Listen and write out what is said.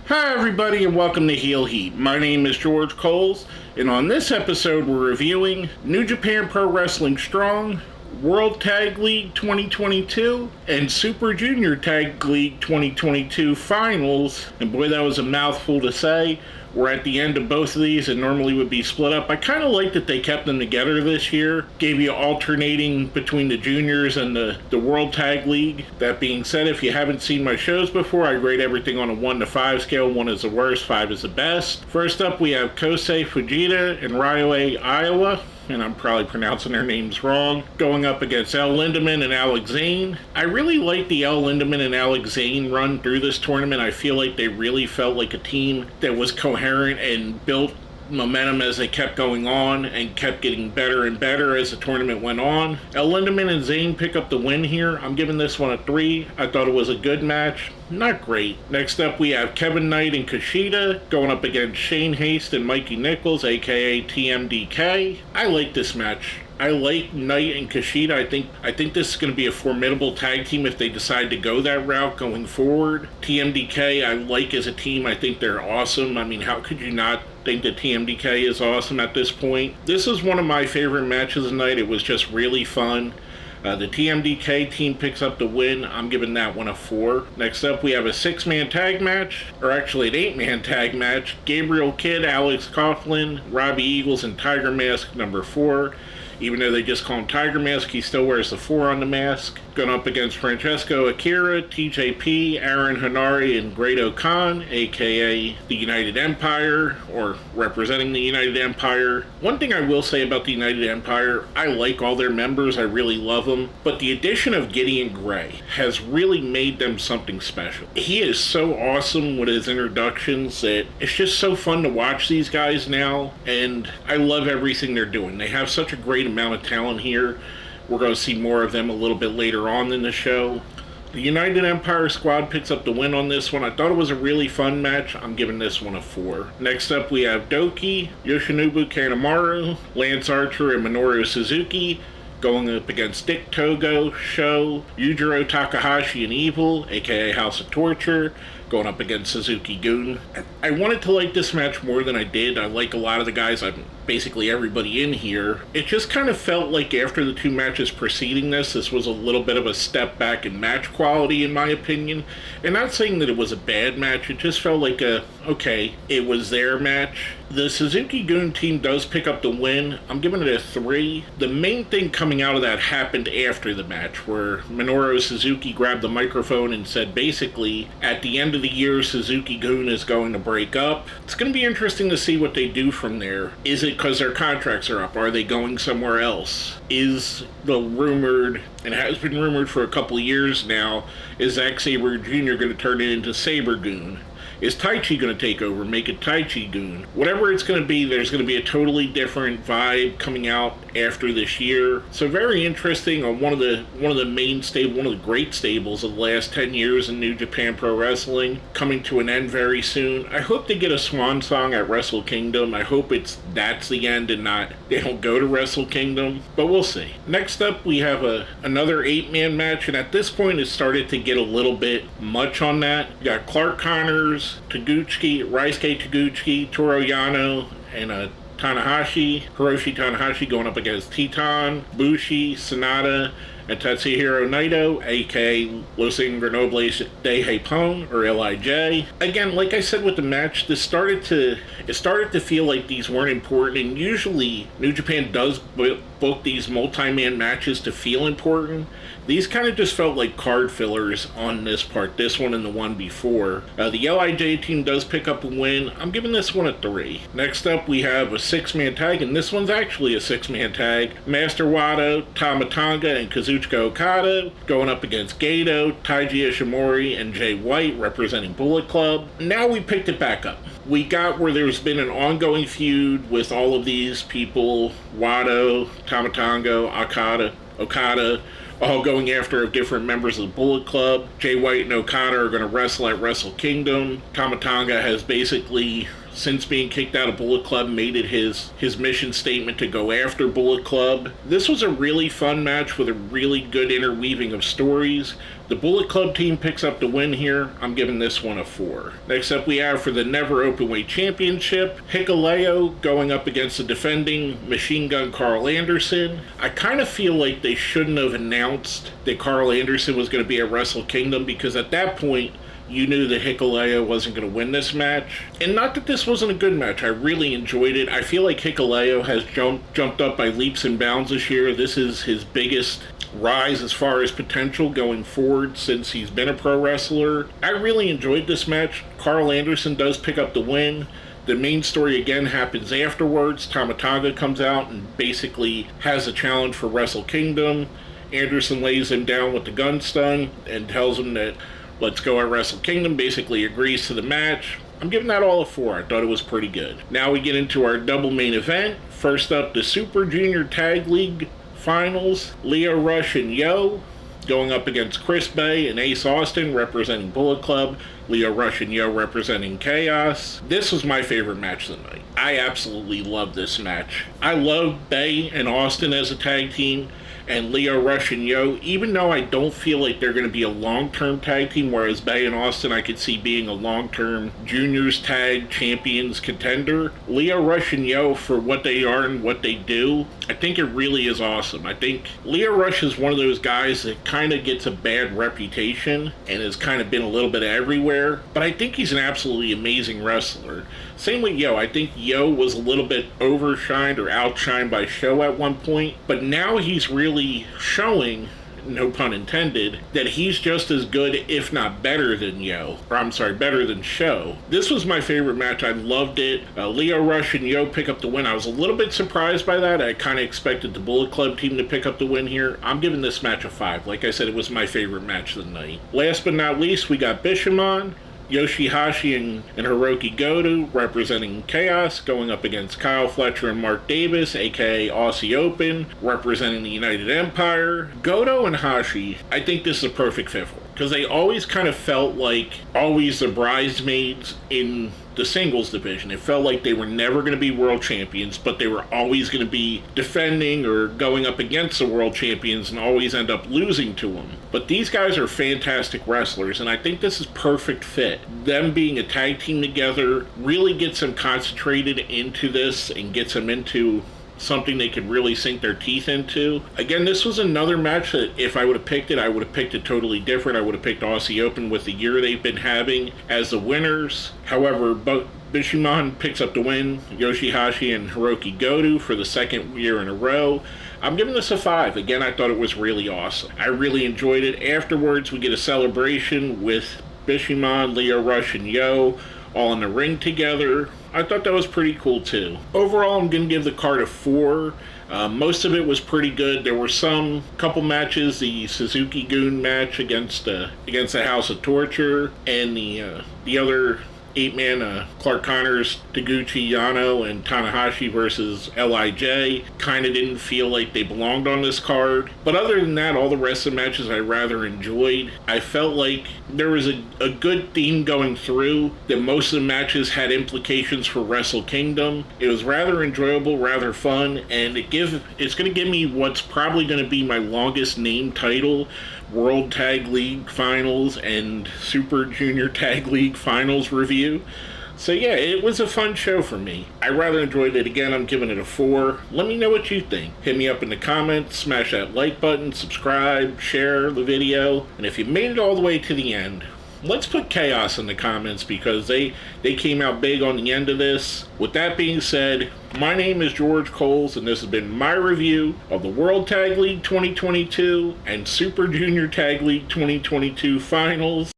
Hi everybody and welcome to Heel Heat. My name is George Coles, and on this episode we're reviewing New Japan Pro Wrestling Strong, World Tag League 2022, and Super Junior Tag League 2022 finals. And boy, that was a mouthful to say. We're at the end of both of these and normally would be split up. I kind of like that they kept them together this year. Gave you alternating between the juniors and the World Tag League. That being said, if you haven't seen my shows before, I rate everything on a 1 to 5 scale. 1 is the worst, 5 is the best. First up, we have Kosei Fujita and Ryohei Iowa, and I'm probably pronouncing their names wrong, going up against El Lindaman and Alex Zane. I really like the El Lindaman and Alex Zane run through this tournament. I feel like they really felt like a team that was coherent and built momentum as they kept going on and kept getting better and better as the tournament went on. El Lindaman and Zane pick up the win here. I'm giving this one a 3. I thought it was a good match. Not great. Next up, we have Kevin Knight and Kushida going up against Shane Haste and Mikey Nichols, aka TMDK. I like this match. I like Knight and Kushida. I think this is going to be a formidable tag team if they decide to go that route going forward. TMDK, I like as a team. I think they're awesome. I mean, how could you not think that TMDK is awesome at this point? This is one of my favorite matches of the night. It was just really fun. The TMDK team picks up the win. I'm giving that one a 4. Next up, we have a 6-man tag match, or actually an 8-man tag match. Gabriel Kidd, Alex Coughlin, Robbie Eagles, and Tiger Mask number 4. Even though they just call him Tiger Mask, he still wears the 4 on the mask. Going up against Francesco Akira, TJP, Aaron Hanari, and Grado Khan, aka the United Empire, or representing the United Empire. One thing I will say about the United Empire, I like all their members, I really love them, but the addition of Gideon Gray has really made them something special. He is so awesome with his introductions that it's just so fun to watch these guys now, and I love everything they're doing. They have such a great amount of talent here. We're going to see more of them a little bit later on in the show. The United Empire squad picks up the win on this one. I thought it was a really fun match. I'm giving this one a 4. Next up, we have Doki, Yoshinobu Kanemaru, Lance Archer, and Minoru Suzuki going up against Dick Togo, Sho, Yujiro Takahashi, and Evil, aka House of Torture, going up against Suzuki-gun. I wanted to like this match more than I did. I like a lot of the guys, basically everybody in here. It just kind of felt like after the 2 matches preceding this was a little bit of a step back in match quality, in my opinion. And not saying that it was a bad match, it just felt like okay, it was their match. The Suzuki-gun team does pick up the win. I'm giving it a 3. The main thing coming out of that happened after the match, where Minoru Suzuki grabbed the microphone and said basically, at the end of the year, Suzuki-gun is going to break up. It's going to be interesting to see what they do from there. Is it because their contracts are up? Are they going somewhere else? Is the rumored, and has been rumored for a couple of years now, is Zack Sabre Jr. going to turn it into Sabre-gun? Is Taichi going to take over, make it Taichi-gun? Whatever it's going to be, there's going to be a totally different vibe coming out after this year. So very interesting on one of the main stable, one of the great stables of the last 10 years in New Japan Pro Wrestling, coming to an end very soon. I hope they get a swan song at Wrestle Kingdom. I hope that's the end and not they don't go to Wrestle Kingdom, but we'll see. Next up, we have another 8-man match, and at this point it started to get a little bit much on that. You got Clark Connors, Taguchi, Raisuke Taguchi, Toru Yano, and Hiroshi Tanahashi going up against Titan, Bushi, Sonata, and Tatsuhiro Naito, aka Los Ingobernables de Japón, or LIJ. Again, like I said with the match, it started to feel like these weren't important, and usually New Japan does book these multi-man matches to feel important. These kind of just felt like card fillers on this part, this one and the one before. The LIJ team does pick up a win. I'm giving this one a 3. Next up, we have a 6-man tag, and this one's actually a 6-man tag. Master Wato, Tama Tonga, and Kazuchika Okada going up against Gato, Taiji Ishimori, and Jay White representing Bullet Club. Now we picked it back up. We got where there's been an ongoing feud with all of these people, Wato, Tama Tonga, Okada, all going after different members of the Bullet Club. Jay White and Okada are going to wrestle at Wrestle Kingdom. Tama Tonga has basically since being kicked out of Bullet Club, made it his mission statement to go after Bullet Club. This was a really fun match with a really good interweaving of stories. The Bullet Club team picks up the win here. I'm giving this one a 4. Next up we have for the Never Openweight Championship, Hikuleo going up against the defending Machine Gun Carl Anderson. I kind of feel like they shouldn't have announced that Carl Anderson was going to be at Wrestle Kingdom, because at that point you knew that Hikuleo wasn't going to win this match. And not that this wasn't a good match. I really enjoyed it. I feel like Hikuleo has jumped up by leaps and bounds this year. This is his biggest rise as far as potential going forward since he's been a pro wrestler. I really enjoyed this match. Carl Anderson does pick up the win. The main story again happens afterwards. Tama Tonga comes out and basically has a challenge for Wrestle Kingdom. Anderson lays him down with the gun stun and tells him that let's go at Wrestle Kingdom, basically agrees to the match. I'm giving that all a 4. I thought it was pretty good. Now we get into our double main event. First up, the Super Junior Tag League Finals. Leo Rush and Yo going up against Chris Bay and Ace Austin representing Bullet Club. Leo Rush and Yo representing Chaos. This was my favorite match of the night. I absolutely love this match. I love Bay and Austin as a tag team, and Leo Rush and Yo, even though I don't feel like they're going to be a long-term tag team, whereas Bay and Austin I could see being a long-term juniors tag champions contender. Leo Rush and Yo, for what they are and what they do, I think it really is awesome. I think Leo Rush is one of those guys that kind of gets a bad reputation and has kind of been a little bit everywhere, but I think he's an absolutely amazing wrestler. Same with Yo. I think Yo was a little bit overshined or outshined by Sho at one point, but now he's really showing, no pun intended, that he's just as good, if not better than better than Sho. This was my favorite match. I loved it. Leo Rush and Yo pick up the win. I was a little bit surprised by that. I kind of expected the Bullet Club team to pick up the win here. I'm giving this match a 5. Like I said, it was my favorite match of the night. Last but not least, we got Bishamon, Yoshihashi and Hiroki Goto representing Chaos going up against Kyle Fletcher and Mark Davis, aka Aussie Open, representing the United Empire. Goto and Hashi, I think this is a perfect fit for them, because they always kind of felt like always the bridesmaids in the singles division. It felt like they were never going to be world champions, but they were always going to be defending or going up against the world champions and always end up losing to them. But these guys are fantastic wrestlers, and I think this is perfect fit. Them being a tag team together really gets them concentrated into this and gets them into something they could really sink their teeth into. Again, this was another match that if I would have picked it, I would have picked it totally different. I would have picked Aussie Open with the year they've been having as the winners. However, Bishamon picks up the win. Yoshihashi and Hiroki Goto for the second year in a row. I'm giving this a 5. Again, I thought it was really awesome. I really enjoyed it. Afterwards, we get a celebration with Bishamon, Leo Rush, and Yo all in the ring together. I thought that was pretty cool too. Overall, I'm going to give the card a 4. Most of it was pretty good. There were some couple matches, the Suzuki Goon match against the House of Torture, and the other 8-man Clark Connors, Taguchi, Yano, and Tanahashi versus LIJ. Kind of didn't feel like they belonged on this card. But other than that, all the rest of the matches I rather enjoyed. I felt like there was a good theme going through, that most of the matches had implications for Wrestle Kingdom. It was rather enjoyable, rather fun, and it's going to give me what's probably going to be my longest name title, World Tag League Finals and Super Junior Tag League Finals review. So yeah, it was a fun show for me. I rather enjoyed it. Again, I'm giving it a 4. Let me know what you think. Hit me up in the comments, smash that like button, subscribe, share the video, and if you made it all the way to the end, let's put Chaos in the comments, because they came out big on the end of this. With that being said, my name is George Coles, and this has been my review of the World Tag League 2022 and Super Junior Tag League 2022 Finals.